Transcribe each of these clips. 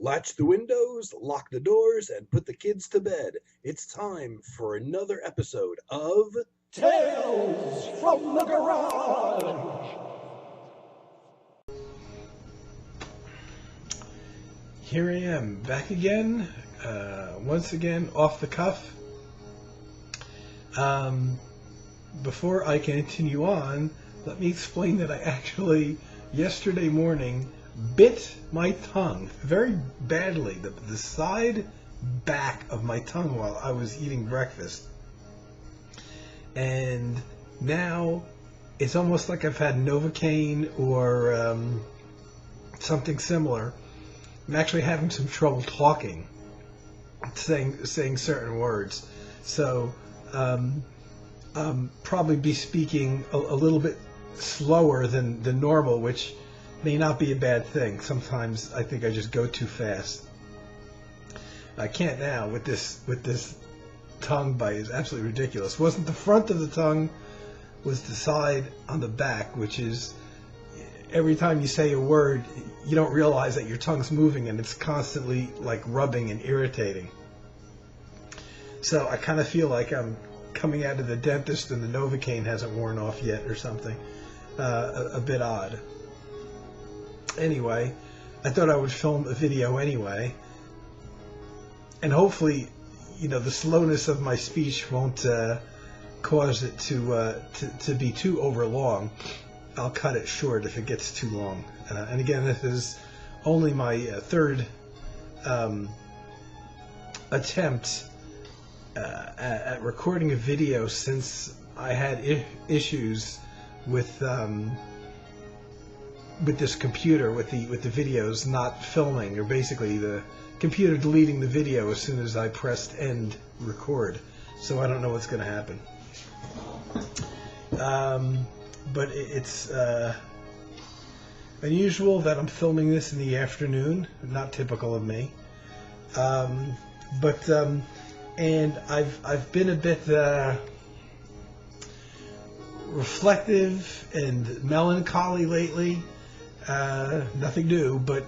Latch the windows, lock the doors, and put the kids to bed. It's time for another episode of Tales from the Garage! Here I am, back again, once again, off the cuff. Before I continue on, let me explain that I actually, yesterday morning, bit my tongue very badly, the side back of my tongue while I was eating breakfast. And now it's almost like I've had Novocaine or something similar. I'm actually having some trouble talking, saying certain words. So probably be speaking a little bit slower than normal, which may not be a bad thing. Sometimes I think I just go too fast. I can't now with this tongue bite. It's absolutely ridiculous. It wasn't the front of the tongue, was the side on the back, which is every time you say a word, you don't realize that your tongue's moving and it's constantly like rubbing and irritating. So I kind of feel like I'm coming out of the dentist and the Novocaine hasn't worn off yet or something. A bit odd. Anyway, I thought I would film a video anyway. And hopefully, the slowness of my speech won't cause it to be too overlong. I'll cut it short if it gets too long. And again, this is only my third attempt at recording a video since I had issues with this computer, with the videos not filming, or basically the computer deleting the video as soon as I pressed end record. So I don't know what's going to happen. But it's unusual that I'm filming this in the afternoon. Not typical of me. And I've been a bit reflective and melancholy lately. Nothing new, but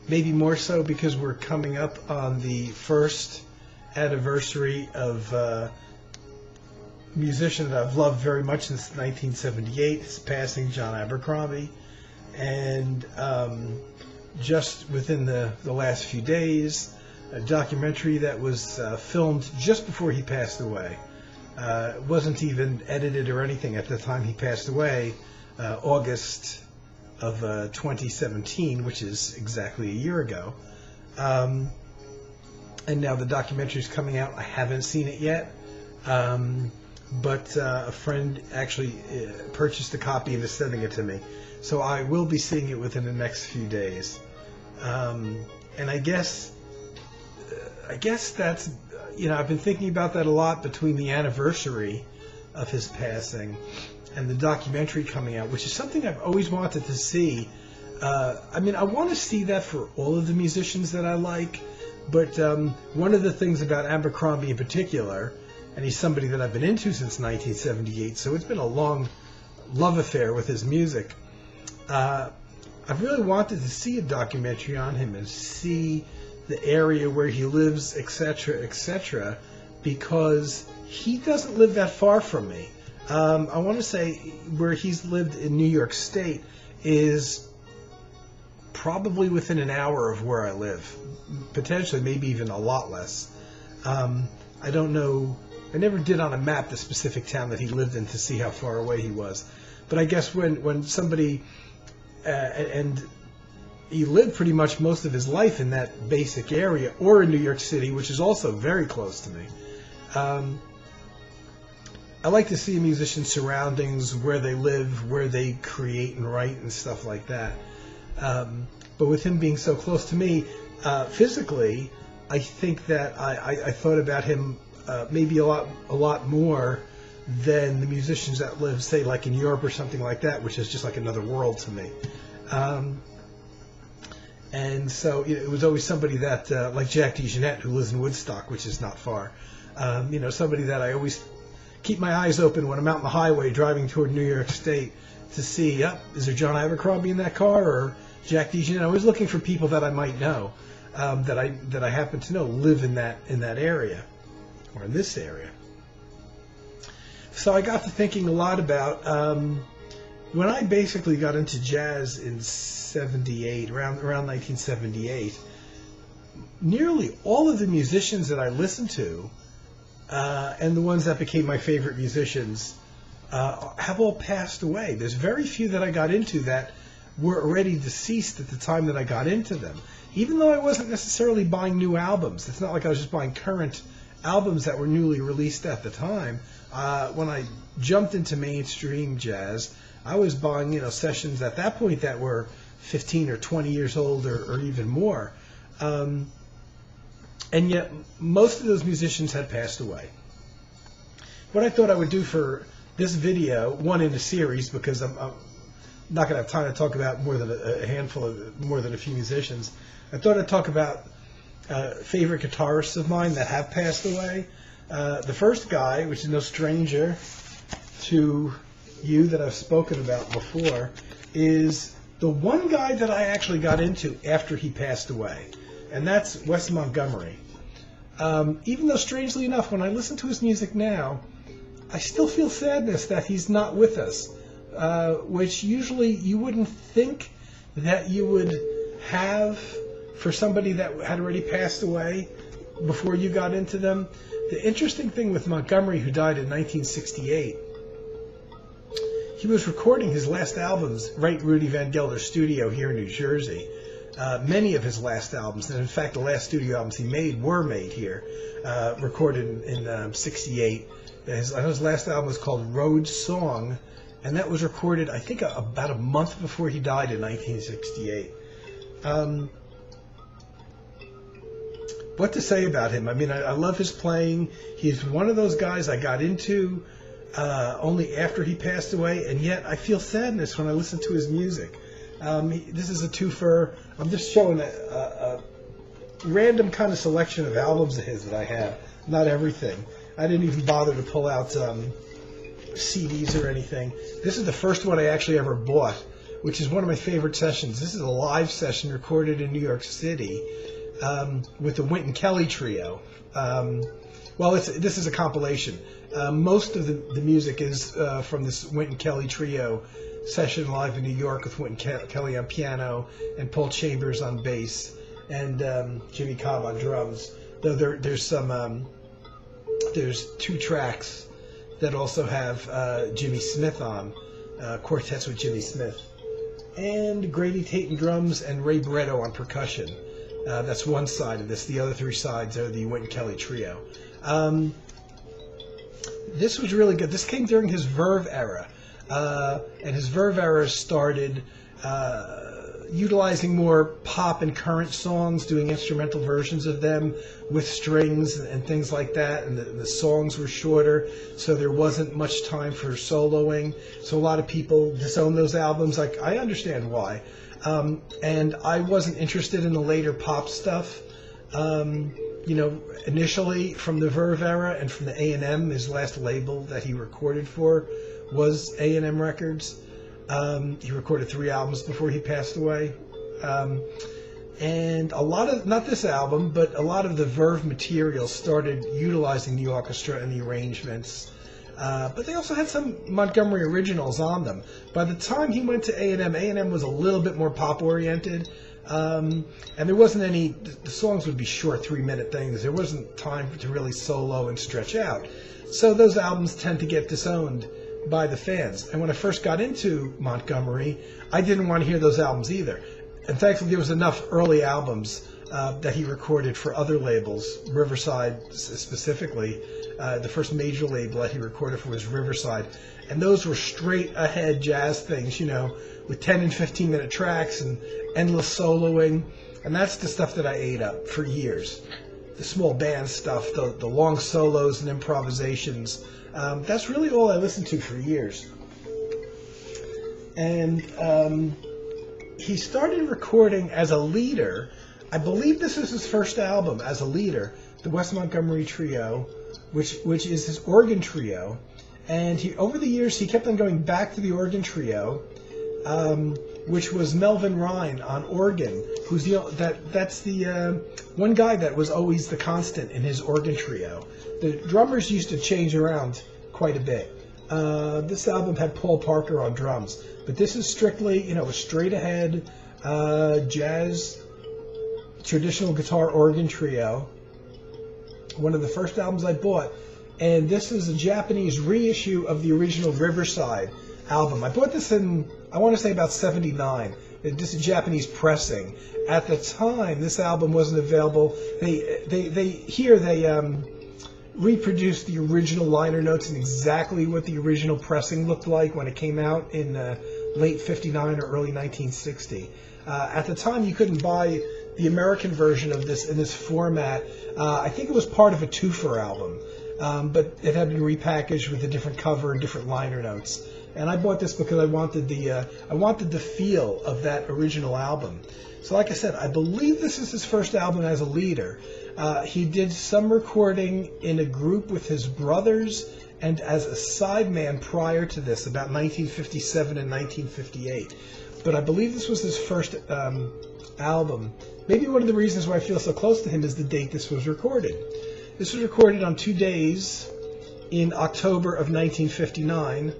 maybe more so because we're coming up on the first anniversary of a musician that I've loved very much since 1978. His passing, John Abercrombie. And just within the last few days, a documentary that was filmed just before he passed away. It wasn't even edited or anything at the time he passed away, August of 2017, which is exactly a year ago. And now the documentary is coming out. I haven't seen it yet, but a friend actually purchased a copy and is sending it to me. So I will be seeing it within the next few days. And I guess that's, I've been thinking about that a lot between the anniversary of his passing and the documentary coming out, which is something I've always wanted to see. I want to see that for all of the musicians that I like, but one of the things about Abercrombie in particular, and he's somebody that I've been into since 1978, so it's been a long love affair with his music. I've really wanted to see a documentary on him and see the area where he lives, etc., because he doesn't live that far from me. I want to say where he's lived in New York State is probably within an hour of where I live. Potentially, maybe even a lot less. I don't know. I never did on a map the specific town that he lived in to see how far away he was. But I guess when somebody... and he lived pretty much most of his life in that basic area, or in New York City, which is also very close to me. I like to see a musician's surroundings, where they live, where they create and write and stuff like that. But with him being so close to me, physically, I think that I thought about him maybe a lot more than the musicians that live, say, like in Europe or something like that, which is just like another world to me. And so it was always somebody that, like Jack DeJohnette, who lives in Woodstock, which is not far. Somebody that I always keep my eyes open when I'm out on the highway driving toward New York State to see, is there John Abercrombie in that car, or Jack DeJohnette. I was looking for people that I might know, that I happen to know live in that area, or in this area. So I got to thinking a lot about when I basically got into jazz in '78, around 1978. Nearly all of the musicians that I listened to, and the ones that became my favorite musicians, have all passed away. There's very few that I got into that were already deceased at the time that I got into them. Even though I wasn't necessarily buying new albums, it's not like I was just buying current albums that were newly released at the time. When I jumped into mainstream jazz, I was buying, sessions at that point that were 15 or 20 years old, or even more. And yet, most of those musicians had passed away. What I thought I would do for this video, one in a series, because I'm not going to have time to talk about more than a few musicians. I thought I'd talk about favorite guitarists of mine that have passed away. The first guy, which is no stranger to you that I've spoken about before, is the one guy that I actually got into after he passed away, and that's Wes Montgomery. Even though, strangely enough, when I listen to his music now, I still feel sadness that he's not with us, which usually you wouldn't think that you would have for somebody that had already passed away before you got into them. The interesting thing with Montgomery, who died in 1968, he was recording his last albums right at Rudy Van Gelder's studio here in New Jersey. Many of his last albums, and in fact the last studio albums he made were made here, recorded in '68. His last album was called Road Song, and that was recorded, I think, about a month before he died in 1968. What to say about him? I mean, I love his playing. He's one of those guys I got into only after he passed away, and yet I feel sadness when I listen to his music. This is a twofer. I'm just showing a random kind of selection of albums of his that I have. Not everything. I didn't even bother to pull out CDs or anything. This is the first one I actually ever bought, which is one of my favorite sessions. This is a live session recorded in New York City with the Wynton Kelly Trio. This is a compilation. Most of the music is from this Wynton Kelly Trio session live in New York, with Wynton Kelly on piano and Paul Chambers on bass and Jimmy Cobb on drums. Though there's two tracks that also have Jimmy Smith on, quartets with Jimmy Smith, and Grady Tate on drums and Ray Barretto on percussion. That's one side of this. The other three sides are the Wynton Kelly Trio. This was really good. This came during his Verve era. And his Verve era started utilizing more pop and current songs, doing instrumental versions of them with strings and things like that. And the songs were shorter, so there wasn't much time for soloing. So a lot of people disown those albums. I understand why. And I wasn't interested in the later pop stuff. Initially from the Verve era and from the A&M, his last label that he recorded for was A&M Records. He recorded 3 albums before he passed away. And a lot of, not this album, but a lot of the Verve material started utilizing the orchestra and the arrangements. But they also had some Montgomery originals on them. By the time he went to A&M was a little bit more pop-oriented. And there wasn't any, the songs would be short 3-minute things. There wasn't time to really solo and stretch out. So those albums tend to get disowned by the fans. And when I first got into Montgomery, I didn't want to hear those albums either. And thankfully there was enough early albums that he recorded for other labels, Riverside specifically. The first major label that he recorded for was Riverside. And those were straight ahead jazz things, with 10 and 15-minute tracks and endless soloing. And that's the stuff that I ate up for years. The small band stuff, the long solos and improvisations. That's really all I listened to for years. And he started recording as a leader. I believe this is his first album as a leader, the Wes Montgomery Trio, which is his organ trio. And over the years, he kept on going back to the organ trio. which was Melvin Rhine on organ, who's that's the one guy that was always the constant in his organ trio. The drummers used to change around quite a bit. This album had Paul Parker on drums, but this is strictly, a straight ahead jazz traditional guitar organ trio. One of the first albums I bought, and this is a Japanese reissue of the original Riverside album. I bought this in, I want to say, about '79. This is a Japanese pressing. At the time, this album wasn't available. They reproduced the original liner notes and exactly what the original pressing looked like when it came out in late '59 or early 1960. At the time, you couldn't buy the American version of this in this format. I think it was part of a twofer album, but it had been repackaged with a different cover and different liner notes. And I bought this because I wanted the feel of that original album. So, like I said, I believe this is his first album as a leader. He did some recording in a group with his brothers and as a sideman prior to this, about 1957 and 1958. But I believe this was his first album. Maybe one of the reasons why I feel so close to him is the date this was recorded. This was recorded on 2 days in October of 1959,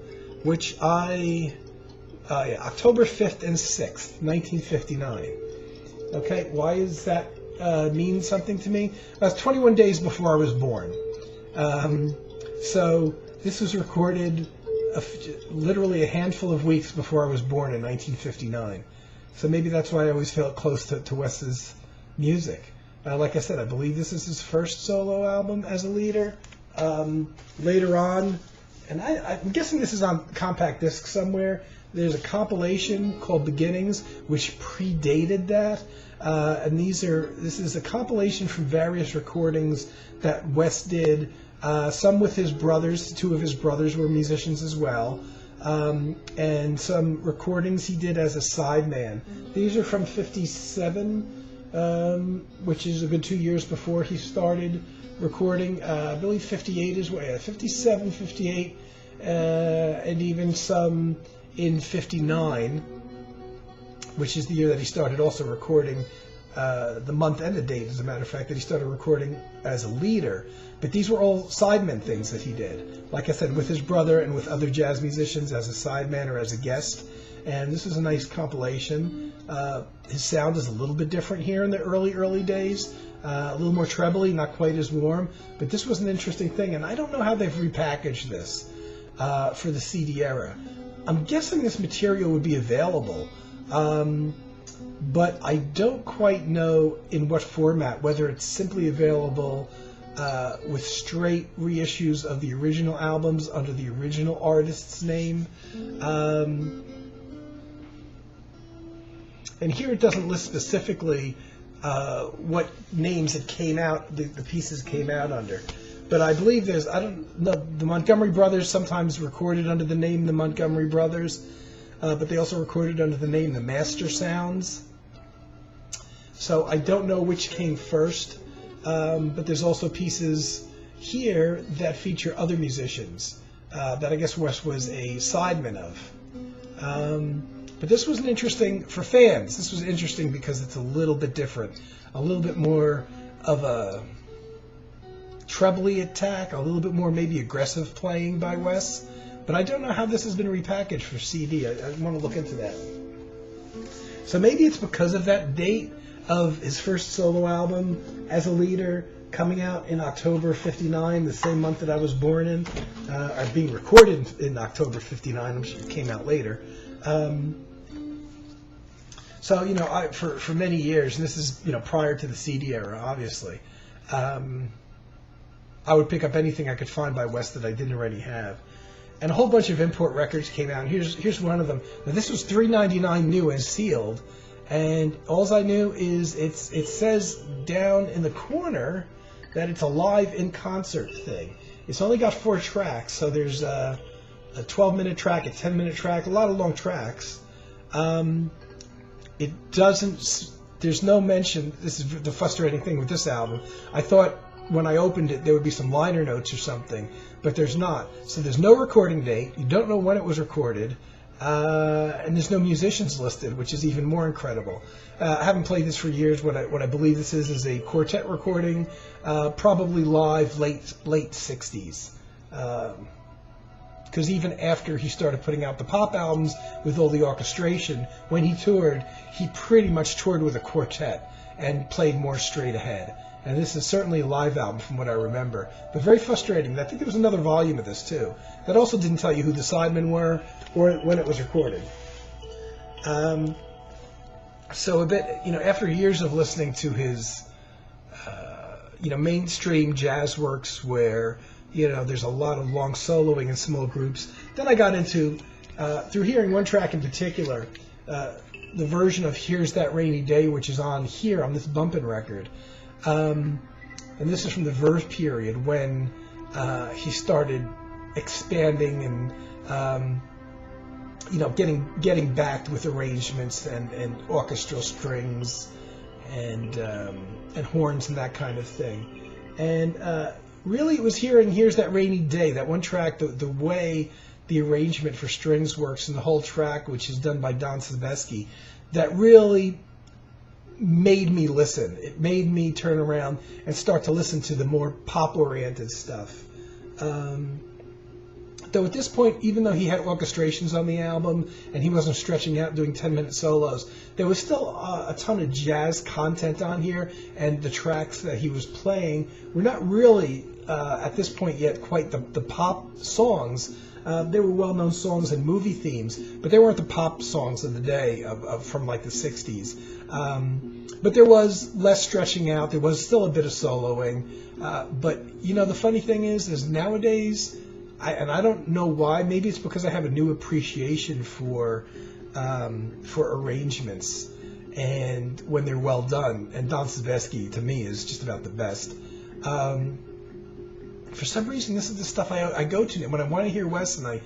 which October 5th and 6th, 1959. Okay, why does that mean something to me? That's 21 days before I was born. So this was recorded literally a handful of weeks before I was born in 1959. So maybe that's why I always felt close to Wes's music. Like I said, I believe this is his first solo album as a leader. Later on, and I'm guessing this is on compact disc somewhere, there's a compilation called Beginnings, which predated that. And this is a compilation from various recordings that Wes did, some with his brothers. 2 of his brothers were musicians as well. And some recordings he did as a sideman. These are from '57, which is a good 2 years before he started recording. I believe '58 is where, 57, '58, and even some in '59, which is the year that he started also recording, the month and the date, as a matter of fact, that he started recording as a leader. But these were all sideman things that he did. Like I said, with his brother and with other jazz musicians as a sideman or as a guest. And this is a nice compilation. His sound is a little bit different here in the early days. A little more trebly, not quite as warm. But this was an interesting thing. And I don't know how they've repackaged this for the CD era. I'm guessing this material would be available. But I don't quite know in what format, whether it's simply available with straight reissues of the original albums under the original artist's name. And here it doesn't list specifically what names it came out, the pieces came out under. But I believe there's, I don't know, the Montgomery Brothers sometimes recorded under the name the Montgomery Brothers, but they also recorded under the name the Master Sounds. So I don't know which came first, but there's also pieces here that feature other musicians that I guess Wes was a sideman of. But this was interesting for fans. This was interesting because it's a little bit different, a little bit more of a trebly attack, a little bit more maybe aggressive playing by Wes. But I don't know how this has been repackaged for CD. I want to look into that. So maybe it's because of that date of his first solo album as a leader coming out in October '59, the same month that I was born in, or being recorded in October '59. I'm sure it came out later. So, you know, for many years, and this is, you know, prior to the CD era, obviously, I would pick up anything I could find by Wes that I didn't already have. And a whole bunch of import records came out. And here's one of them. Now, this was $3.99 new and sealed. And all I knew is it says down in the corner that it's a live in concert thing. It's only got 4 tracks, so there's a 12-minute track, a 10-minute track, a lot of long tracks. It doesn't. There's no mention. This is the frustrating thing with this album. I thought when I opened it there would be some liner notes or something, but there's not. So there's no recording date. You don't know when it was recorded. and there's no musicians listed, which is even more incredible. I haven't played this for years. What I believe this is a quartet recording, probably live late 60s. Because even after he started putting out the pop albums with all the orchestration, when he toured, he pretty much toured with a quartet and played more straight ahead. And this is certainly a live album from what I remember. But very frustrating. I think there was another volume of this too. That also didn't tell you who the sidemen were or when it was recorded. So a bit, after years of listening to his, mainstream jazz works where, there's a lot of long soloing and small groups, then I got into, through hearing one track in particular, the version of Here's That Rainy Day, which is on here on this bumpin' record. And this is from the Verve period when he started expanding and getting backed with arrangements and orchestral strings and horns and that kind of thing. And really, it was hearing Here's That Rainy Day, that one track, the way the arrangement for strings works, and the whole track, which is done by Don Sebesky, that really made me listen. It made me turn around and start to listen to the more pop-oriented stuff. Though at this point, even though he had orchestrations on the album and he wasn't stretching out doing 10-minute solos, there was still a ton of jazz content on here, and the tracks that he was playing were not really, at this point yet, quite the pop songs. They were well-known songs and movie themes, but they weren't the pop songs of the day from like the 60s. But there was less stretching out. There was still a bit of soloing. But, the funny thing is nowadays, I don't know why, maybe it's because I have a new appreciation for arrangements and when they're well done. And Don Sebesky, to me, is just about the best. For some reason, this is the stuff I go to when I want to hear Wes, and I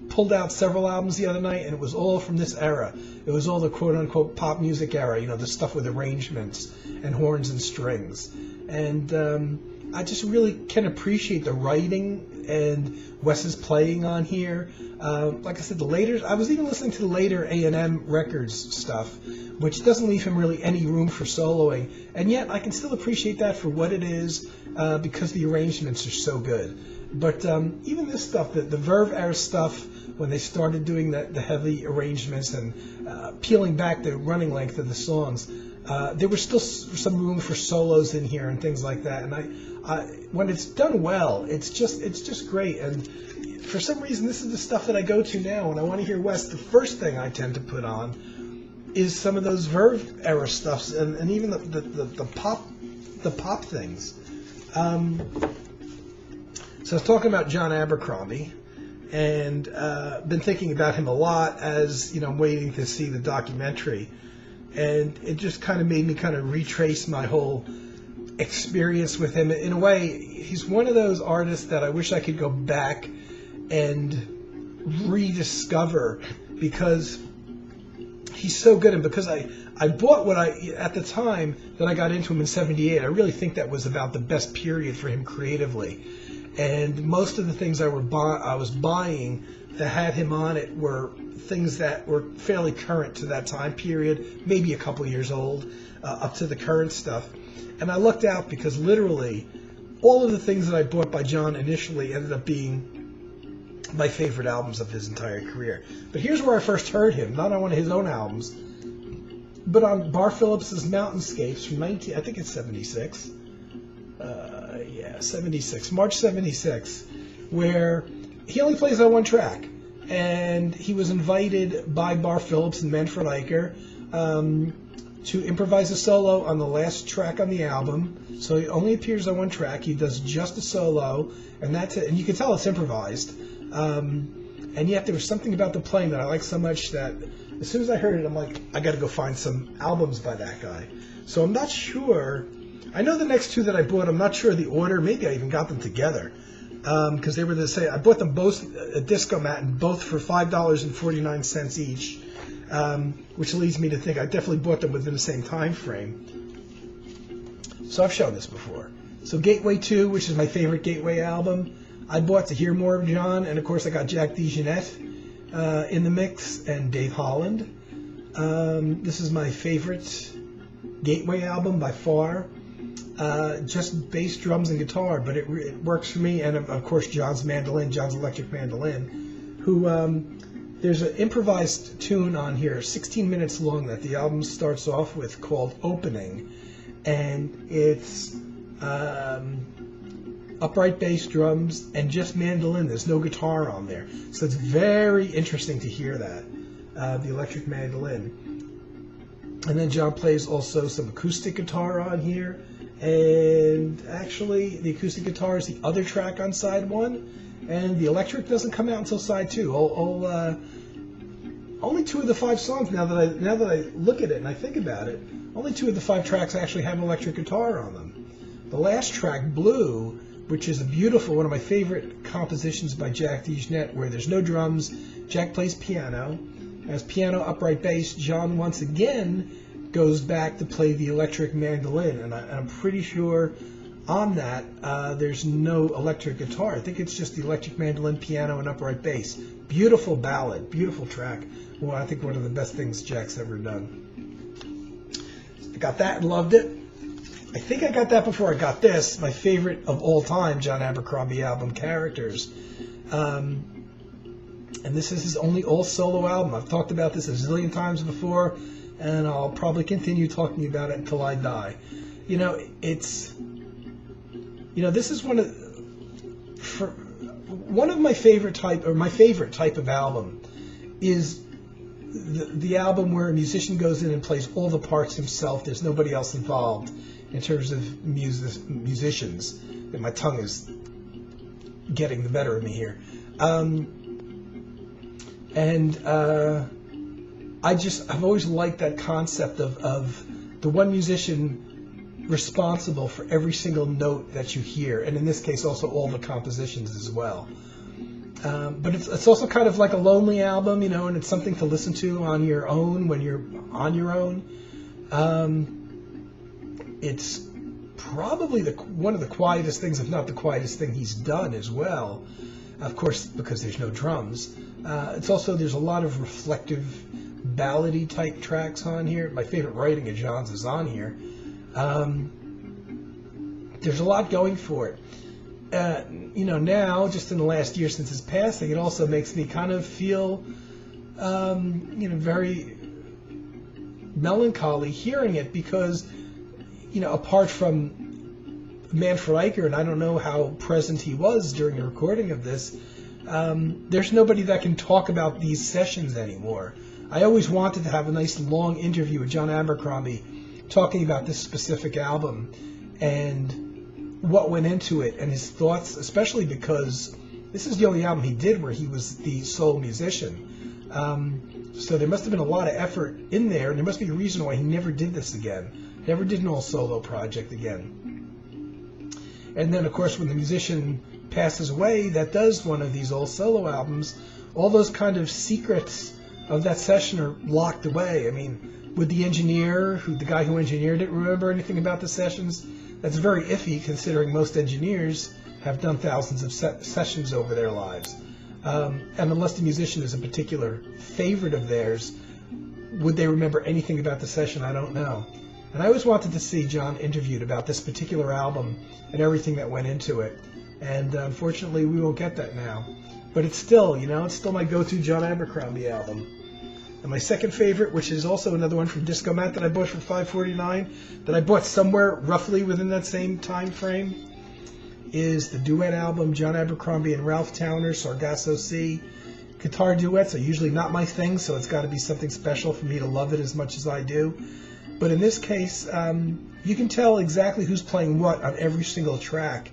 pulled out several albums the other night, and it was all from this era. It was all the quote-unquote pop music era, the stuff with arrangements and horns and strings. And I just really can appreciate the writing and Wes's playing on here. Like I said, I was even listening to the later A&M Records stuff, which doesn't leave him really any room for soloing. And yet I can still appreciate that for what it is, because the arrangements are so good. But even this stuff, the Verve era stuff, when they started doing the heavy arrangements and peeling back the running length of the songs, there was still some room for solos in here and things like that. And I when it's done well, it's just great. And for some reason, this is the stuff that I go to now when I want to hear Wes. The first thing I tend to put on is some of those Verve era stuffs, and even the pop things. So I was talking about John Abercrombie, and been thinking about him a lot as I'm waiting to see the documentary, and it just kind of made me kind of retrace my whole experience with him. In a way, he's one of those artists that I wish I could go back and rediscover, because he's so good, and because I bought what at the time that I got into him in '78, I really think that was about the best period for him creatively. And most of the things I was buying that had him on it were things that were fairly current to that time period, maybe a couple years old, up to the current stuff. And I lucked out because literally all of the things that I bought by John initially ended up being my favorite albums of his entire career. But here's where I first heard him, not on one of his own albums, but on Bar Phillips's Mountainscapes from I think it's 76. 76, March 76, where he only plays on one track. And he was invited by Bar Phillips and Manfred Eicher to improvise a solo on the last track on the album. So he only appears on one track. He does just a solo, and that's it. And you can tell it's improvised. And yet there was something about the playing that I liked so much that as soon as I heard it, I'm like, I got to go find some albums by that guy. So I'm not sure. I know the next two that I bought, I'm not sure the order. Maybe I even got them together, because they were the same. I bought them both at Disco Mat, and both for $5.49 each, which leads me to think I definitely bought them within the same time frame. So I've shown this before. So Gateway 2, which is my favorite Gateway album, I bought to hear more of John, and of course I got Jack DeJohnette. in the mix, and Dave Holland. This is my favorite Gateway album by far. Just bass, drums, and guitar, but it works for me. And of course, John's electric mandolin, who there's an improvised tune on here, 16 minutes long, that the album starts off with, called Opening, and it's upright bass, drums, and just mandolin. There's no guitar on there, so it's very interesting to hear that, the electric mandolin. And then John plays also some acoustic guitar on here, and actually the acoustic guitar is the other track on side 1, and the electric doesn't come out until side 2. Only 2 of the 5 songs, now that I look at it and I think about it, only 2 of the 5 tracks actually have electric guitar on them. The last track, Blue, which is a beautiful, one of my favorite compositions by Jack DeJohnette, where there's no drums, Jack plays piano, has piano, upright bass. John once again goes back to play the electric mandolin, and I'm pretty sure on that there's no electric guitar. I think it's just the electric mandolin, piano, and upright bass. Beautiful ballad, beautiful track. Well, I think one of the best things Jack's ever done. I got that and loved it. I think I got that before I got this, my favorite of all time John Abercrombie album, Characters. And this is his only all-solo album. I've talked about this a zillion times before, and I'll probably continue talking about it until I die. This is one of my favorite type of album is the album where a musician goes in and plays all the parts himself. There's nobody else involved in terms of musicians. And my tongue is getting the better of me here. I've always liked that concept of the one musician responsible for every single note that you hear, and in this case also all the compositions as well. But it's also kind of like a lonely album, and it's something to listen to on your own when you're on your own. It's probably one of the quietest things, if not the quietest thing he's done as well. Of course, because there's no drums. There's a lot of reflective, ballady type tracks on here. My favorite writing of John's is on here. There's a lot going for it. Now, just in the last year since his passing, it also makes me kind of feel, very melancholy hearing it, because, apart from Manfred Eicher, and I don't know how present he was during the recording of this, there's nobody that can talk about these sessions anymore. I always wanted to have a nice long interview with John Abercrombie talking about this specific album and what went into it and his thoughts, especially because this is the only album he did where he was the sole musician. So there must have been a lot of effort in there, and there must be a reason why he never did this again, never did an all-solo project again. And then, of course, when the musician passes away that does one of these all-solo albums, all those kind of secrets of that session are locked away. I mean, would the engineer, the guy who engineered it, remember anything about the sessions? That's very iffy, considering most engineers have done thousands of sessions over their lives. And unless the musician is a particular favorite of theirs, would they remember anything about the session? I don't know. And I always wanted to see John interviewed about this particular album and everything that went into it. And unfortunately, we won't get that now. But it's still, it's still my go-to John Abercrombie album. And my second favorite, which is also another one from Discomat that I bought for $5.49, that I bought somewhere roughly within that same time frame, is the duet album John Abercrombie and Ralph Towner, Sargasso Sea. Guitar duets are usually not my thing, so it's got to be something special for me to love it as much as I do. But in this case, you can tell exactly who's playing what on every single track,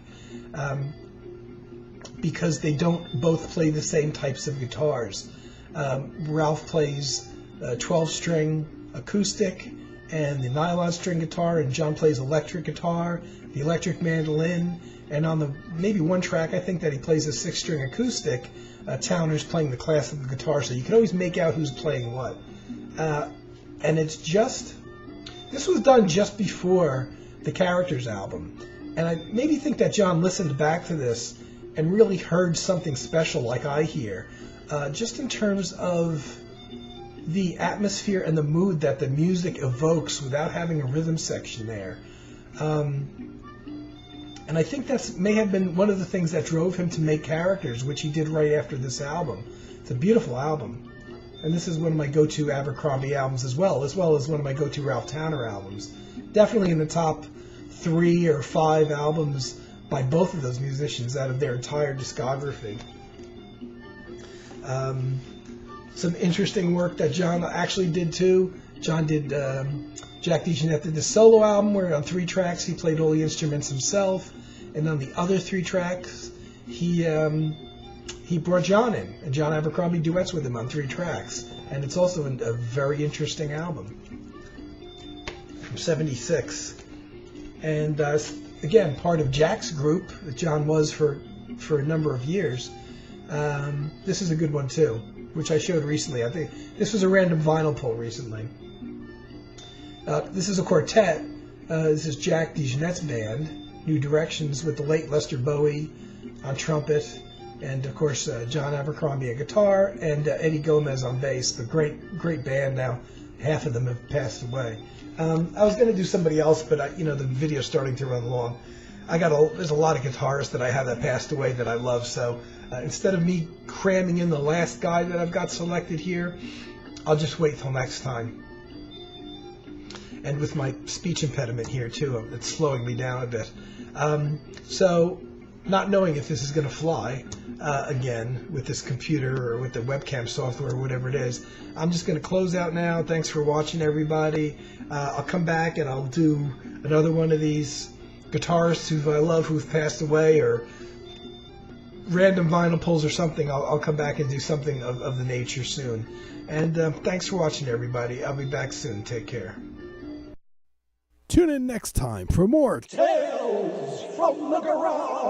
because they don't both play the same types of guitars. Ralph plays 12-string acoustic and the nylon string guitar, and John plays electric guitar, the electric mandolin, and on the maybe one track I think that he plays a 6-string acoustic, Towner's playing the classical guitar, so you can always make out who's playing what. And it's just, this was done just before the Characters album, and I maybe think that John listened back to this and really heard something special like I hear. just in terms of the atmosphere and the mood that the music evokes without having a rhythm section there. And I think that may have been one of the things that drove him to make Characters, which he did right after this album. It's a beautiful album. And this is one of my go-to Abercrombie albums as well as one of my go-to Ralph Towner albums. Definitely in the top 3 or 5 albums by both of those musicians out of their entire discography. Some interesting work that John actually did too. John did, Jack DeJohnette did the solo album where on 3 tracks he played all the instruments himself, and on the other 3 tracks he brought John in, and John Abercrombie duets with him on 3 tracks, and it's also a very interesting album from '76, and again part of Jack's group that John was for a number of years. This is a good one too, which I showed recently. I think this was a random vinyl pull recently. This is a quartet. This is Jack DeJohnette's band, New Directions, with the late Lester Bowie on trumpet, and of course John Abercrombie on guitar, and Eddie Gomez on bass. The great band now. Half of them have passed away. I was going to do somebody else, but the video's starting to run long. There's a lot of guitarists that I have that passed away that I love, so instead of me cramming in the last guy that I've got selected here, I'll just wait till next time. And with my speech impediment here too, it's slowing me down a bit. So, not knowing if this is going to fly again with this computer or with the webcam software or whatever it is, I'm just going to close out now. Thanks for watching, everybody. I'll come back and I'll do another one of these guitarists who I love who've passed away, or random vinyl pulls or something. I'll come back and do something of the nature soon. And thanks for watching, everybody. I'll be back soon. Take care. Tune in next time for more Tales from the Garage.